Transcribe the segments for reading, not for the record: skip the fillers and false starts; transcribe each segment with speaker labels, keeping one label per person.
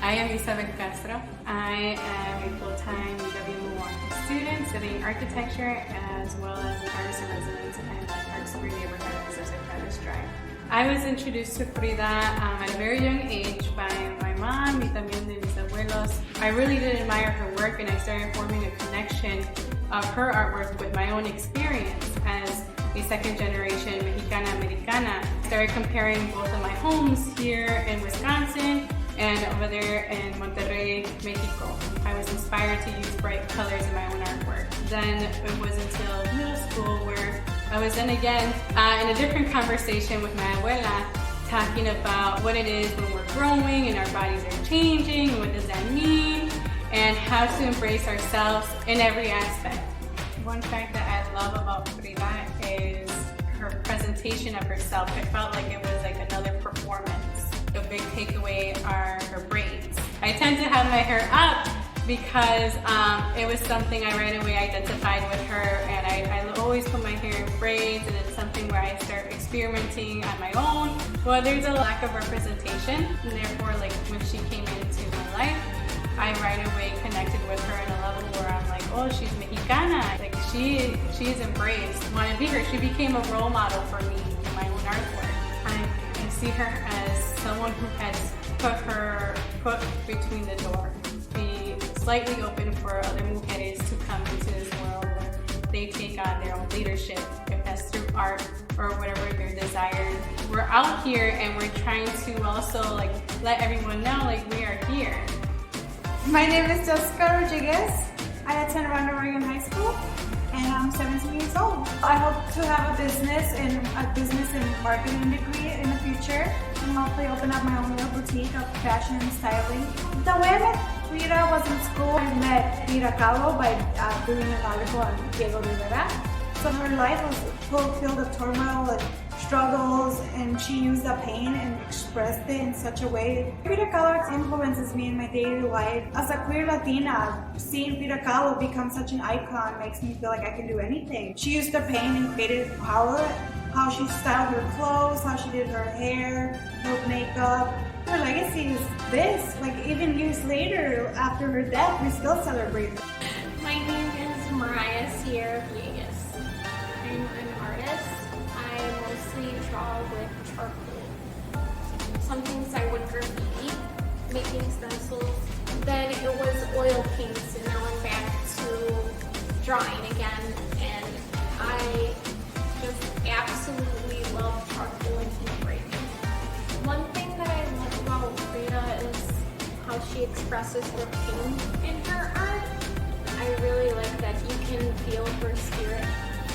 Speaker 1: I am Isabel Castro. I am a full-time UW Milwaukee student studying architecture as well as an artist in residence in the Park Street neighborhood of Paris Drive. I was introduced to Frida at a very young age by my mom y también de mis abuelos. I really did admire her work and I started forming a connection of her artwork with my own experience as a second generation Mexicana Americana. I started comparing both of my homes here in Wisconsin and over there in Monterrey, Mexico. I was inspired to use bright colors in my own artwork. Then it was until middle school where I was then again in a different conversation with my abuela talking about what it is when we're growing and our bodies are changing, and what does that mean, and how to embrace ourselves in every aspect. One fact that I love about Frida is her presentation of herself. It felt like it was like another performance. The big takeaway are her braids. I tend to have my hair up because it was something I right away identified with her, and I always put my hair in braids, and it's something where I start experimenting on my own. Well, there's a lack of representation, and therefore like when she came into my life, I right away connected with her on a level where I'm like, oh, she's Mexicana. Like she's embraced. I want to be her. She became a role model for me in my own artwork. I see her as someone who has put her foot between the door, be slightly open for other mujeres to come into this world where they take on their own leadership, if that's through art or whatever their desire. We're out here and we're trying to also like let everyone know like we are here.
Speaker 2: My name is Jessica Rodriguez. I attend Ronald Reagan High School and I'm 17 years old. I hope to have a business and marketing degree in the future and hopefully open up my own little boutique of fashion and styling. The way I met Frida was in school. I met Frida Kahlo by doing an article on Diego Rivera. So her life was filled with turmoil and struggles, and she used the pain and expressed it in such a way. Frida Kahlo influences me in my daily life. As a queer Latina, seeing Frida Kahlo become such an icon makes me feel like I can do anything. She used the pain and created power, how she styled her clothes, how she did her hair, her makeup. Her legacy is this, like even years later, after her death, we still celebrate her.
Speaker 3: My name is Mariah Sierra Villegas. I'm an artist. I mostly draw with charcoal. Sometimes I would graffiti, making stencils. Then it was oil paints, and now I'm back to drawing again. And I just absolutely love charcoal and heat breaking. One thing that I love about Frida is how she expresses her pain in her art. I really like that you can feel her spirit.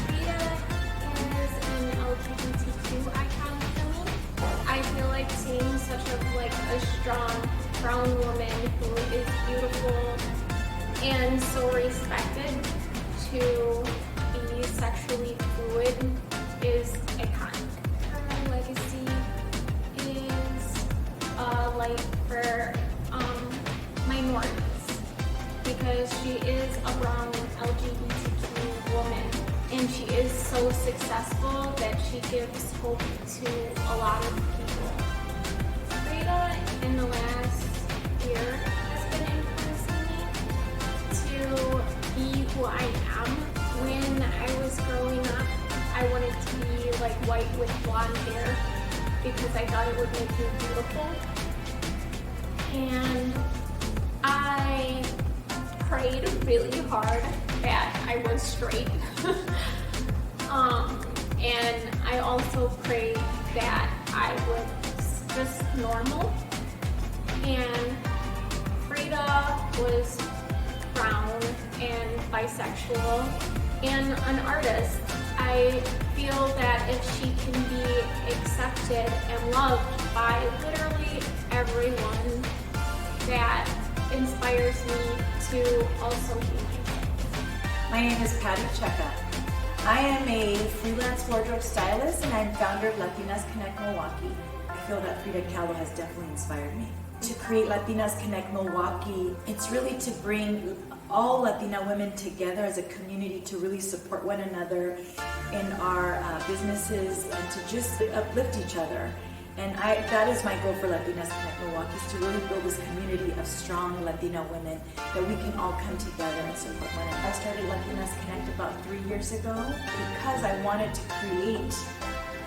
Speaker 3: Frida is an LGBTQ icon for me. I feel like seeing such a strong brown woman who is beautiful and so respected to be sexually fluid is iconic. Her legacy is a light for minorities, because she is a brown LGBTQ woman, and she is so successful that she gives hope to a lot of people. Frida, in the last year, has been influencing me to be who I am. When I was growing up, I wanted to be like white with blonde hair because I thought it would make me beautiful. And I prayed really hard that I was straight. And I also prayed that I was just normal. And Frida was brown and bisexual and an artist. I feel that if she can be accepted and loved by literally everyone, that inspires me to also be myself.
Speaker 4: My name is Patty Checa. I am a freelance wardrobe stylist and I'm founder of Latinas Connect Milwaukee. I feel that Frida Kahlo has definitely inspired me. To create Latinas Connect Milwaukee, it's really to bring all Latina women together as a community to really support one another in our businesses and to just uplift each other. And that is my goal for Latinas Connect Milwaukee, is to really build this community of strong Latina women that we can all come together and support one another. I started Latinas Connect about 3 years ago because I wanted to create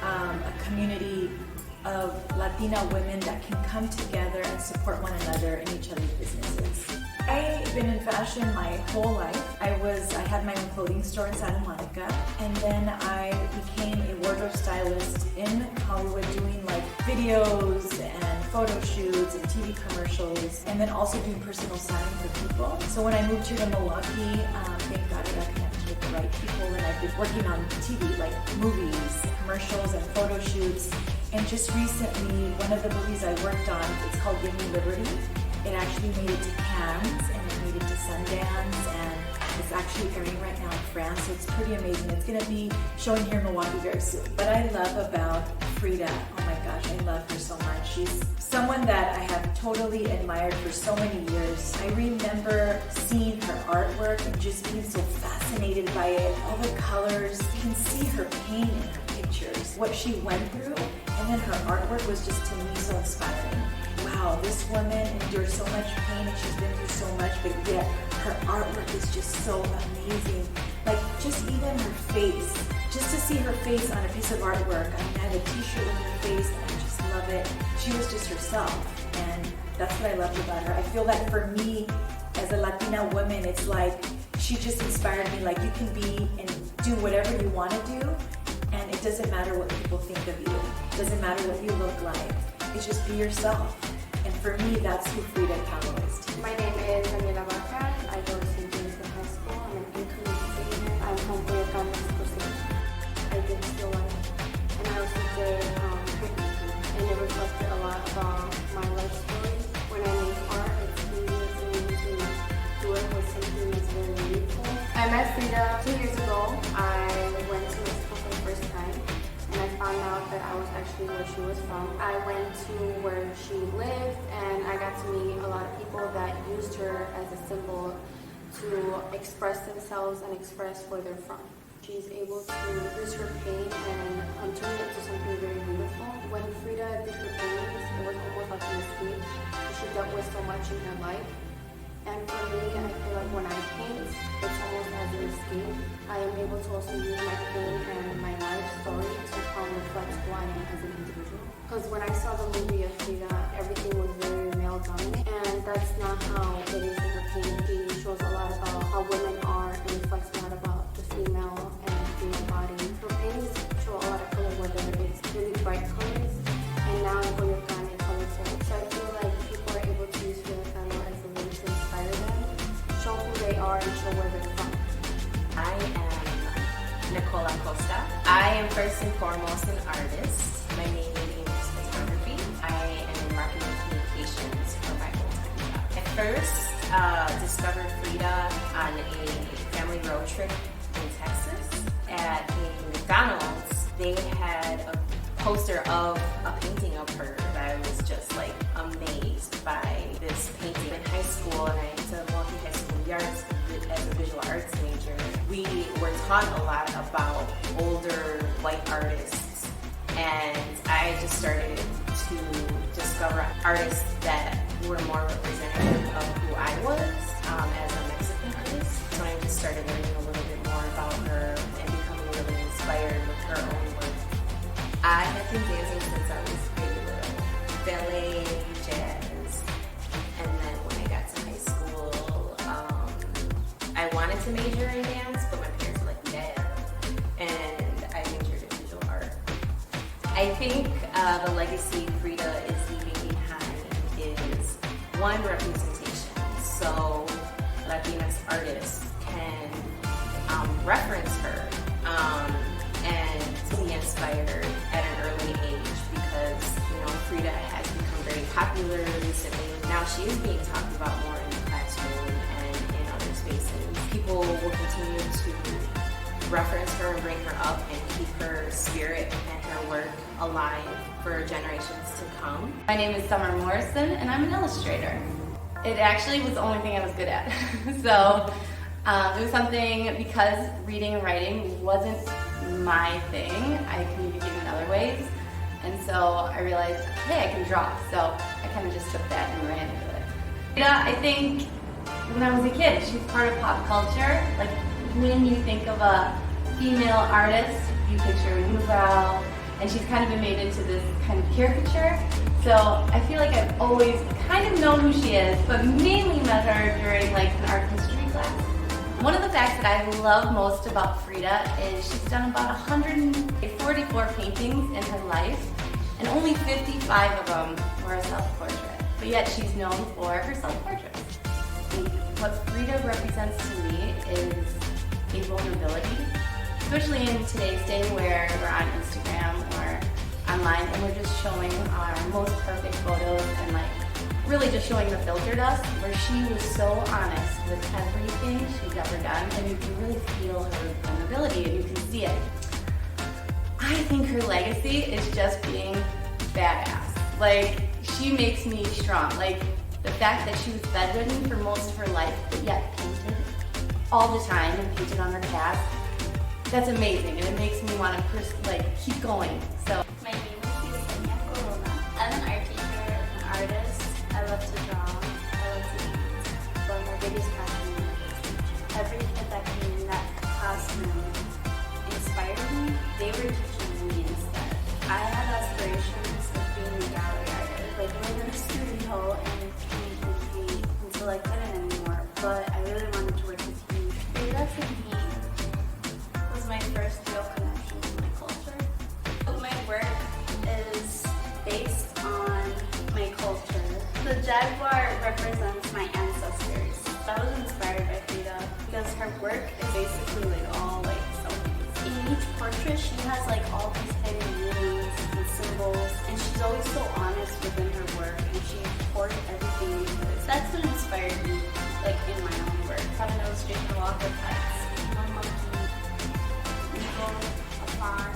Speaker 4: a community of Latina women that can come together and support one another in each other's businesses. I've been in fashion my whole life. I had my own clothing store in Santa Monica, and then I became a wardrobe stylist in Hollywood, doing like videos and photo shoots and TV commercials, and then also doing personal styling for people. So when I moved here to Milwaukee, thank God I got connected with the right people, and I've been working on TV, like movies, commercials, and photo shoots. And just recently, one of the movies I worked on, it's called Give Me Liberty. It actually made it to Cannes, and it made it to Sundance, and it's actually airing right now in France, so it's pretty amazing. It's going to be showing here in Milwaukee very soon. What I love about Frida, oh my gosh, I love her so much. She's someone that I have totally admired for so many years. I remember seeing her artwork and just being so fascinated by it. All the colors, you can see her pain in her pictures, what she went through, and then her artwork was just, to me, so inspiring. Wow, this woman endured so much pain and she's been through so much, but yet her artwork is just so amazing. Like, just even her face, just to see her face on a piece of artwork. I had a t-shirt with her face, and I just love it. She was just herself, and that's what I loved about her. I feel that for me, as a Latina woman, it's like, she just inspired me, like, you can be and do whatever you want to do, and it doesn't matter what people think of you. It doesn't matter what you look like. It's just be yourself. And for me, that's who Frida Kahlo is.
Speaker 5: My name is Daniela Baca. I go to St. James High School. I'm an incoming student. I'm home for your I did still life. And I also did printmaking. And it reflected a lot about my life story. When I make art, it's easier for me to do it with something that's very meaningful. I met Frida 2 years ago. I went to Mexico for the first time. And I found out that I was actually where she was from. I went to where she lived, and I got to meet a lot of people that used her as a symbol to express themselves and express where they're from. She's able to use her pain and turn it into something very beautiful. When Frida did her paintings, it was almost like an escape. She dealt with so much in her life. And for me, I feel like when I paint, it's almost as an escape. I am able to also use my pain and my life story to reflect who I am as an individual. Because when I saw the movie of Frida, everything was very male dominant, and that's not how it is in her painting. She shows a lot about how women are and reflects a lot about the female and female body. Her paintings show a lot of color, whether it's really bright colors, and now in Boyacán it's colorful. So I feel like people are able to use Frida Kahlo as a way to inspire them, show who they are, and show where they're from.
Speaker 6: I am Nicola Costa. I am first and foremost an artist. My main medium is photography. I am in marketing communications for my full-time job. I first discovered Frida on a family road trip in Texas. At a McDonald's, they had a poster of a painting of her. I was just like amazed by this painting. In high school, and I went to Milwaukee High School of the Arts as a visual arts major, we were taught a lot about older white artists, and I just started to discover artists that were more representative of who I was as a Mexican artist. So I just started learning a little bit more about her and becoming really inspired with her own work. I have been dancing since I was really little. Ballet, jazz, and then when I got to high school, I wanted to major in dance, but my parents were like, yeah, and I majored in visual art. I think the legacy Frida is leaving behind is one, representation. So Latinx artists can reference her and be inspired at an early age, because Frida has become very popular recently. Now she is being talked about more in the classroom and in other spaces. People will continue to reference her and bring her up and keep her spirit and her work alive for generations to come.
Speaker 7: My name is Summer Morrison, and I'm an illustrator. It actually was the only thing I was good at. So it was something, because reading and writing wasn't my thing, I communicated in other ways. And so I realized, hey, I can draw. So I kind of just took that and ran with it. Yeah, I think when I was a kid, she's part of pop culture. Like when you think of a female artist, you picture a unibrow, and she's kind of been made into this kind of caricature. So I feel like I've always kind of known who she is, but mainly met her during like an art history class. One of the facts that I love most about Frida is she's done about 144 paintings in her life, and only 55 of them were a self-portrait. But yet she's known for her self-portraits. What Frida represents to me is a vulnerability, especially in today's day where we're on Instagram or online and we're just showing our most perfect photos and like really just showing the filtered us, where she was so honest with everything she's ever done, and you can really feel her vulnerability and you can see it. I think her legacy is just being badass. Like, she makes me strong. Like, the fact that she was bedridden for most of her life, but yet painted all the time and painted on her cast, that's amazing, and it makes me want to keep going. So
Speaker 8: my name is Yesenia Corona. I'm an art teacher, an artist. I love to draw. I love to paint. But my biggest passion is teaching. Every kid that came in that classroom inspired me. They were teaching me instead. I had aspirations of being a gallery artist, like live in a studio and paint and paint until I couldn't anymore. But I really wanted to work with youth. Frida to me was my first real connection to my culture. My work is based on my culture. The jaguar represents my ancestors. I was inspired by Frida because her work is basically like all like selfies. In each portrait, she has like all these hidden meanings and symbols, and she's always so honest within her work, and she poured everything into it. So that's what inspired me, like in my own work. I have an illustration of all her pets. One monkey, eagle, a fawn,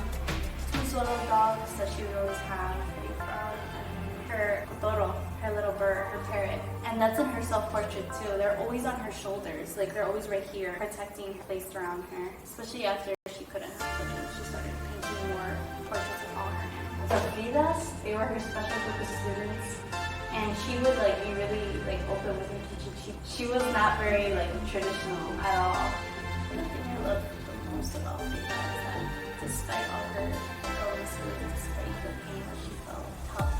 Speaker 8: two solo dogs that she would always have, pretty proud, and her toro, her little bird, her parrot. And that's in her self-portrait too. They're always on her shoulders, like they're always right here, protecting her, placed around her. Especially after she couldn't have children, she started painting more portraits of all her animals.
Speaker 5: The Fridas, they were her special group of students, and she would like be really like open with her teaching. She was not very like traditional at all.
Speaker 8: The thing I love the most about Frida is that despite all her illnesses, despite the pain that she felt,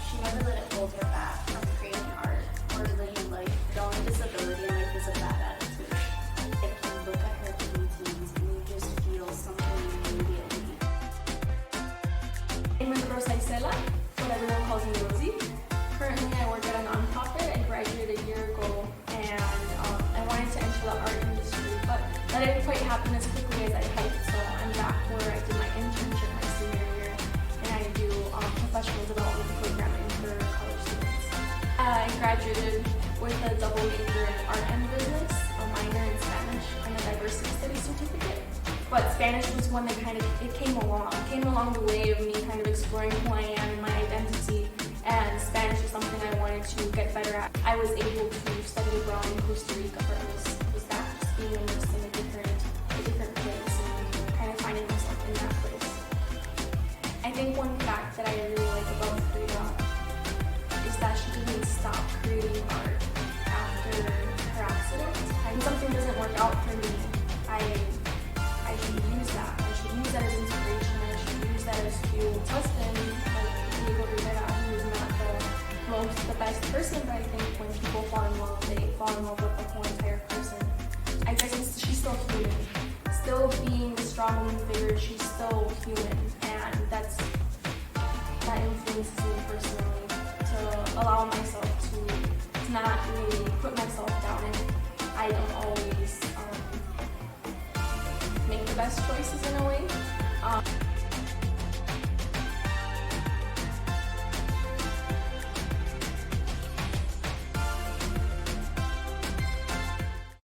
Speaker 8: she never let it hold her back from creating art or living life. The only disability in life is a bad attitude. If you look at her paintings and you just feel something immediately.
Speaker 3: I'm Rosa Isela, what everyone calls me Rosie. Currently, I work at a nonprofit. I graduated a year ago, and I wanted to enter the art industry, but that didn't quite happen as quickly as I hoped. So I'm back where I did my internship my senior year, and I do professional development programming for college students. I graduated with a double major in art and business, a minor in Spanish, and a diversity studies certificate. But Spanish was one that it came along the way of me kind of exploring who I am and my identity, and Spanish is something I wanted to get better at. I was able to study abroad in Costa Rica for was that, just being immersed in a different place and kind of finding myself in that place. I think one fact that I really like about Frida is that she didn't stop creating art after her accident. When something doesn't work out for me, I should use that. I should use that as inspiration. I should use that as fuel. Husband, like Diego Rivera, who is not the best person, but I think when people fall in love, they fall in love with the whole entire person. I guess she's still human. Still being the strong woman figure, she's still human, and that influences me personally to allow myself to not really put myself down, and I don't always make the best choices in a way.